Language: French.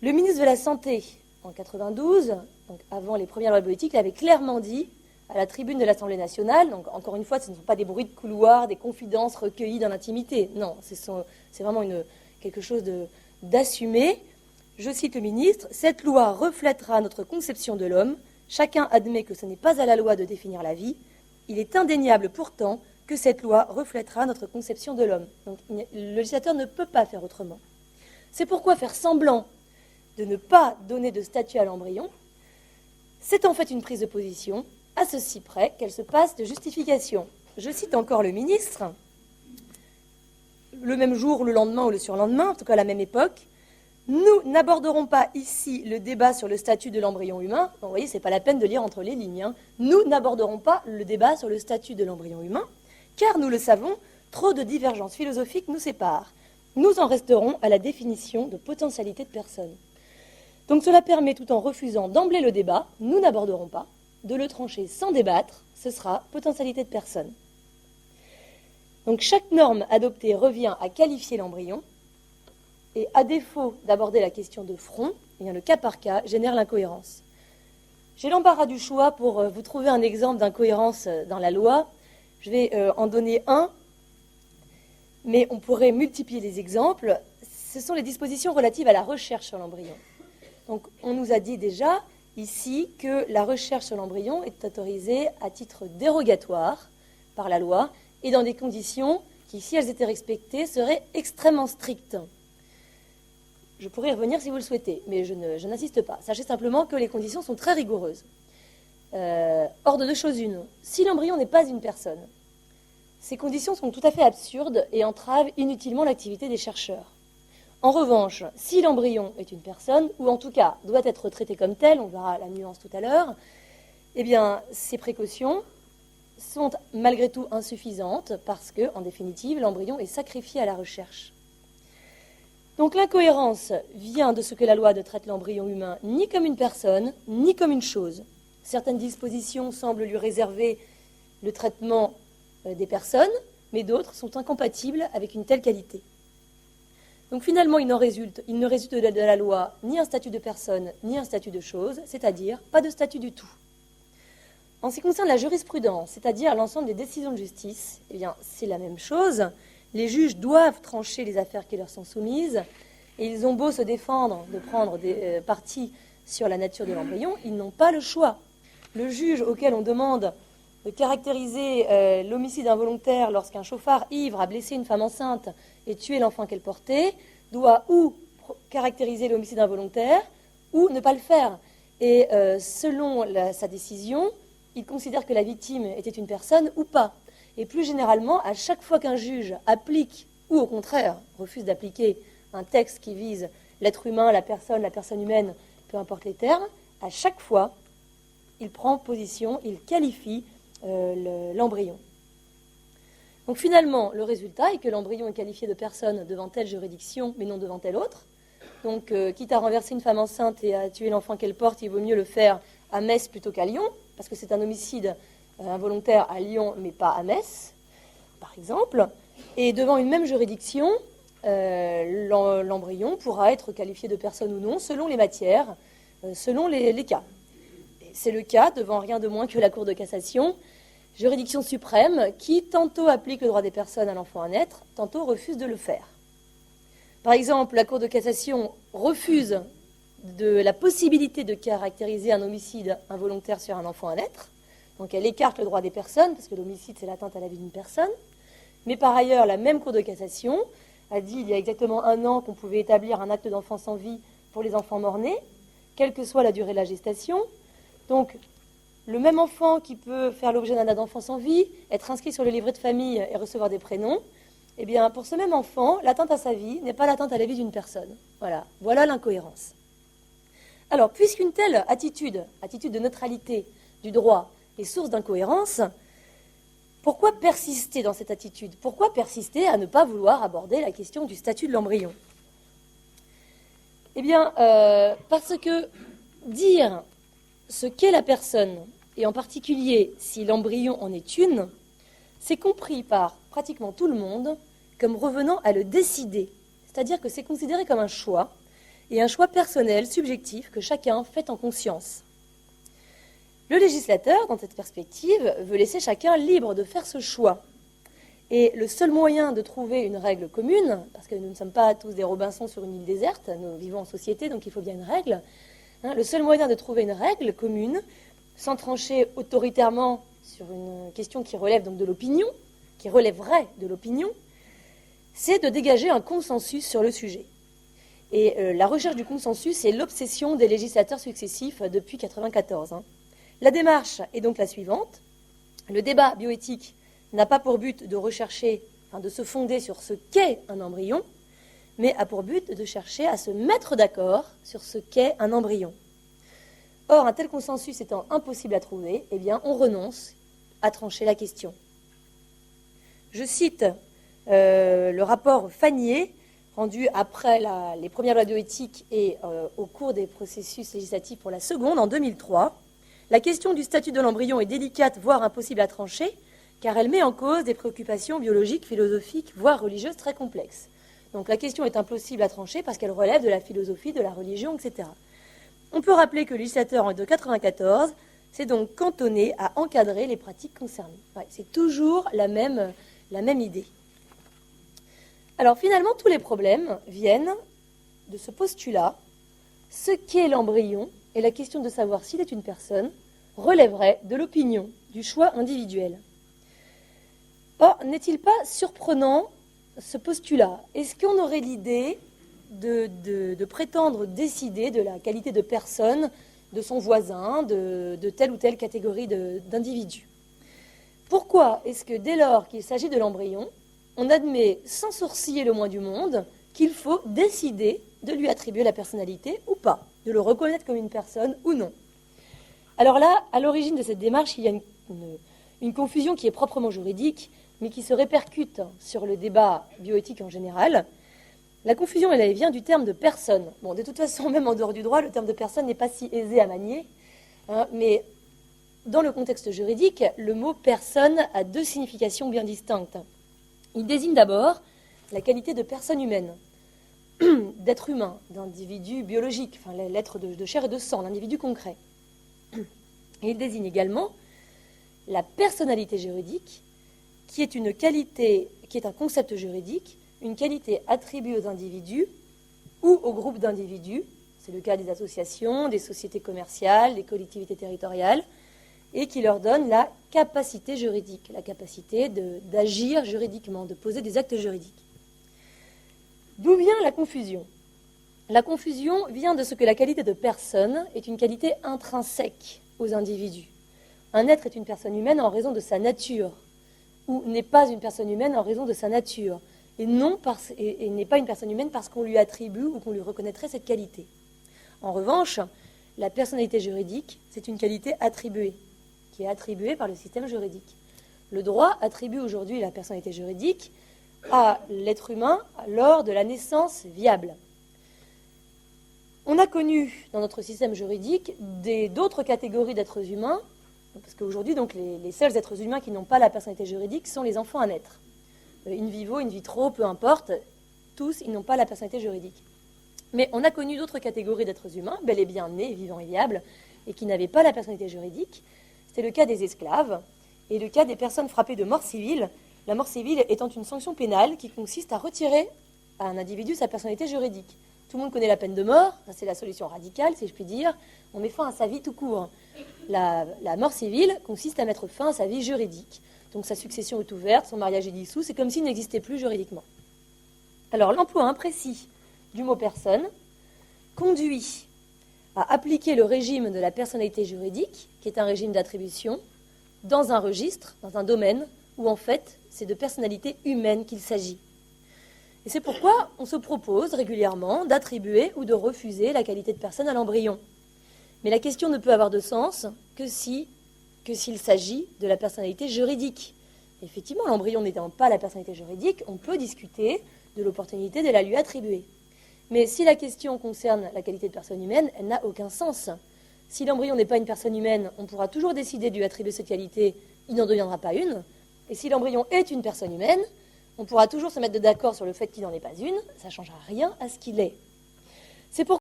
Le ministre de la Santé, en 92, donc avant les premières lois bioéthiques, l'avait clairement dit à la tribune de l'Assemblée nationale. Donc, encore une fois, ce ne sont pas des bruits de couloir, des confidences recueillies dans l'intimité. Non, c'est vraiment quelque chose d'assumé. Je cite le ministre, « Cette loi reflètera notre conception de l'homme. Chacun admet que ce n'est pas à la loi de définir la vie. Il est indéniable pourtant que cette loi reflètera notre conception de l'homme. » Donc, le législateur ne peut pas faire autrement. C'est pourquoi faire semblant de ne pas donner de statut à l'embryon, c'est en fait une prise de position, à ceci près qu'elle se passe de justification. Je cite encore le ministre, le même jour, le lendemain ou le surlendemain, en tout cas à la même époque, « Nous n'aborderons pas ici le débat sur le statut de l'embryon humain. » Donc, vous voyez, ce n'est pas la peine de lire entre les lignes. Hein. « Nous n'aborderons pas le débat sur le statut de l'embryon humain, car nous le savons, trop de divergences philosophiques nous séparent. Nous en resterons à la définition de potentialité de personne. » Donc cela permet, tout en refusant d'emblée le débat, nous n'aborderons pas, de le trancher sans débattre, ce sera potentialité de personne. Donc chaque norme adoptée revient à qualifier l'embryon, et à défaut d'aborder la question de front, eh bien, le cas par cas génère l'incohérence. J'ai l'embarras du choix pour vous trouver un exemple d'incohérence dans la loi. Je vais en donner un, mais on pourrait multiplier les exemples. Ce sont les dispositions relatives à la recherche sur l'embryon. Donc, on nous a dit déjà ici que la recherche sur l'embryon est autorisée à titre dérogatoire par la loi et dans des conditions qui, si elles étaient respectées, seraient extrêmement strictes. Je pourrais y revenir si vous le souhaitez, mais je n'insiste pas. Sachez simplement que les conditions sont très rigoureuses. Hors de deux choses une, si l'embryon n'est pas une personne, ces conditions sont tout à fait absurdes et entravent inutilement l'activité des chercheurs. En revanche, si l'embryon est une personne, ou en tout cas doit être traité comme tel, on verra la nuance tout à l'heure, eh bien, ces précautions sont malgré tout insuffisantes parce que, en définitive, l'embryon est sacrifié à la recherche. Donc l'incohérence vient de ce que la loi ne traite l'embryon humain ni comme une personne, ni comme une chose. Certaines dispositions semblent lui réserver le traitement des personnes, mais d'autres sont incompatibles avec une telle qualité. Donc finalement, il ne résulte de la loi ni un statut de personne, ni un statut de chose, c'est-à-dire pas de statut du tout. En ce qui concerne la jurisprudence, c'est-à-dire l'ensemble des décisions de justice, eh bien, c'est la même chose. Les juges doivent trancher les affaires qui leur sont soumises, et ils ont beau se défendre de prendre des partis sur la nature de l'embryon, ils n'ont pas le choix. Le juge auquel on demande de caractériser l'homicide involontaire lorsqu'un chauffard ivre a blessé une femme enceinte et tué l'enfant qu'elle portait, doit ou caractériser l'homicide involontaire ou ne pas le faire. Et selon sa décision, il considère que la victime était une personne ou pas. Et plus généralement, à chaque fois qu'un juge applique, ou au contraire, refuse d'appliquer un texte qui vise l'être humain, la personne humaine, peu importe les termes, à chaque fois, il prend position, il qualifie l'embryon. Donc finalement, le résultat est que l'embryon est qualifié de personne devant telle juridiction, mais non devant telle autre. Donc, quitte à renverser une femme enceinte et à tuer l'enfant qu'elle porte, il vaut mieux le faire à Metz plutôt qu'à Lyon, parce que c'est un homicide involontaire à Lyon, mais pas à Metz, par exemple. Et devant une même juridiction, l'embryon pourra être qualifié de personne ou non, selon les matières, selon les cas. C'est le cas devant rien de moins que la Cour de cassation, juridiction suprême, qui tantôt applique le droit des personnes à l'enfant à naître, tantôt refuse de le faire. Par exemple, la Cour de cassation refuse la possibilité de caractériser un homicide involontaire sur un enfant à naître, donc elle écarte le droit des personnes, parce que l'homicide c'est l'atteinte à la vie d'une personne, mais par ailleurs, la même Cour de cassation a dit il y a exactement 1 an qu'on pouvait établir un acte d'enfant sans vie pour les enfants morts-nés, quelle que soit la durée de la gestation. Donc, le même enfant qui peut faire l'objet d'un acte d'enfant sans vie, être inscrit sur le livret de famille et recevoir des prénoms, eh bien, pour ce même enfant, l'atteinte à sa vie n'est pas l'atteinte à la vie d'une personne. Voilà l'incohérence. Alors, puisqu'une telle attitude de neutralité du droit, est source d'incohérence, pourquoi persister dans cette attitude? Pourquoi persister à ne pas vouloir aborder la question du statut de l'embryon? Eh bien, parce que dire ce qu'est la personne, et en particulier si l'embryon en est une, c'est compris par pratiquement tout le monde comme revenant à le décider. C'est-à-dire que c'est considéré comme un choix, et un choix personnel, subjectif, que chacun fait en conscience. Le législateur, dans cette perspective, veut laisser chacun libre de faire ce choix. Et le seul moyen de trouver une règle commune, parce que nous ne sommes pas tous des Robinson sur une île déserte, nous vivons en société, donc il faut bien une règle, le seul moyen de trouver une règle commune, sans trancher autoritairement sur une question qui relève donc de l'opinion, qui relèverait de l'opinion, c'est de dégager un consensus sur le sujet. Et la recherche du consensus est l'obsession des législateurs successifs depuis 1994. La démarche est donc la suivante. Le débat bioéthique n'a pas pour but de rechercher, de se fonder sur ce qu'est un embryon, mais a pour but de chercher à se mettre d'accord sur ce qu'est un embryon. Or, un tel consensus étant impossible à trouver, eh bien, on renonce à trancher la question. Je cite le rapport Fagnier, rendu après les premières lois bioéthiques et au cours des processus législatifs pour la seconde, en 2003. La question du statut de l'embryon est délicate, voire impossible à trancher, car elle met en cause des préoccupations biologiques, philosophiques, voire religieuses très complexes. Donc la question est impossible à trancher parce qu'elle relève de la philosophie, de la religion, etc. On peut rappeler que le législateur de 1994 s'est donc cantonné à encadrer les pratiques concernées. Ouais, c'est toujours la même idée. Alors finalement, tous les problèmes viennent de ce postulat. Ce qu'est l'embryon et la question de savoir s'il est une personne relèverait de l'opinion, du choix individuel. Or, n'est-il pas surprenant ce postulat? Est-ce qu'on aurait l'idée de prétendre décider de la qualité de personne de son voisin, de telle ou telle catégorie d'individus? Pourquoi est-ce que dès lors qu'il s'agit de l'embryon, on admet sans sourciller le moins du monde qu'il faut décider de lui attribuer la personnalité ou pas, de le reconnaître comme une personne ou non? Alors là, à l'origine de cette démarche, il y a une confusion qui est proprement juridique, mais qui se répercute sur le débat bioéthique en général. La confusion, elle vient du terme de personne. Bon, de toute façon, même en dehors du droit, le terme de personne n'est pas si aisé à manier, mais dans le contexte juridique, le mot personne a deux significations bien distinctes. Il désigne d'abord la qualité de personne humaine, d'être humain, d'individu biologique, l'être de chair et de sang, l'individu concret. Et il désigne également la personnalité juridique, qui est une qualité, qui est un concept juridique, une qualité attribuée aux individus ou aux groupes d'individus, c'est le cas des associations, des sociétés commerciales, des collectivités territoriales, et qui leur donne la capacité juridique, la capacité d'agir juridiquement, de poser des actes juridiques. D'où vient la confusion? La confusion vient de ce que la qualité de personne est une qualité intrinsèque aux individus. Un être est une personne humaine en raison de sa nature, ou n'est pas une personne humaine en raison de sa nature, et n'est pas une personne humaine parce qu'on lui attribue ou qu'on lui reconnaîtrait cette qualité. En revanche, la personnalité juridique, c'est une qualité attribuée, qui est attribuée par le système juridique. Le droit attribue aujourd'hui la personnalité juridique à l'être humain lors de la naissance viable. On a connu dans notre système juridique d'autres catégories d'êtres humains, parce qu'aujourd'hui, donc, les seuls êtres humains qui n'ont pas la personnalité juridique sont les enfants à naître. In vivo, in vitro, peu importe, tous, ils n'ont pas la personnalité juridique. Mais on a connu d'autres catégories d'êtres humains, bel et bien nés, vivants et viables, et qui n'avaient pas la personnalité juridique. C'était le cas des esclaves et le cas des personnes frappées de mort civile, la mort civile étant une sanction pénale qui consiste à retirer à un individu sa personnalité juridique. Tout le monde connaît la peine de mort, c'est la solution radicale, si je puis dire. On met fin à sa vie tout court. La mort civile consiste à mettre fin à sa vie juridique. Donc sa succession est ouverte, son mariage est dissous, c'est comme s'il n'existait plus juridiquement. Alors l'emploi imprécis du mot personne conduit à appliquer le régime de la personnalité juridique, qui est un régime d'attribution, dans un registre, dans un domaine où en fait c'est de personnalité humaine qu'il s'agit. Et c'est pourquoi on se propose régulièrement d'attribuer ou de refuser la qualité de personne à l'embryon. Mais la question ne peut avoir de sens que s'il s'agit de la personnalité juridique. Et effectivement, l'embryon n'étant pas la personnalité juridique, on peut discuter de l'opportunité de la lui attribuer. Mais si la question concerne la qualité de personne humaine, elle n'a aucun sens. Si l'embryon n'est pas une personne humaine, on pourra toujours décider de lui attribuer cette qualité, il n'en deviendra pas une. Et si l'embryon est une personne humaine, on pourra toujours se mettre d'accord sur le fait qu'il n'en est pas une, ça ne changera rien à ce qu'il est. C'est pourquoi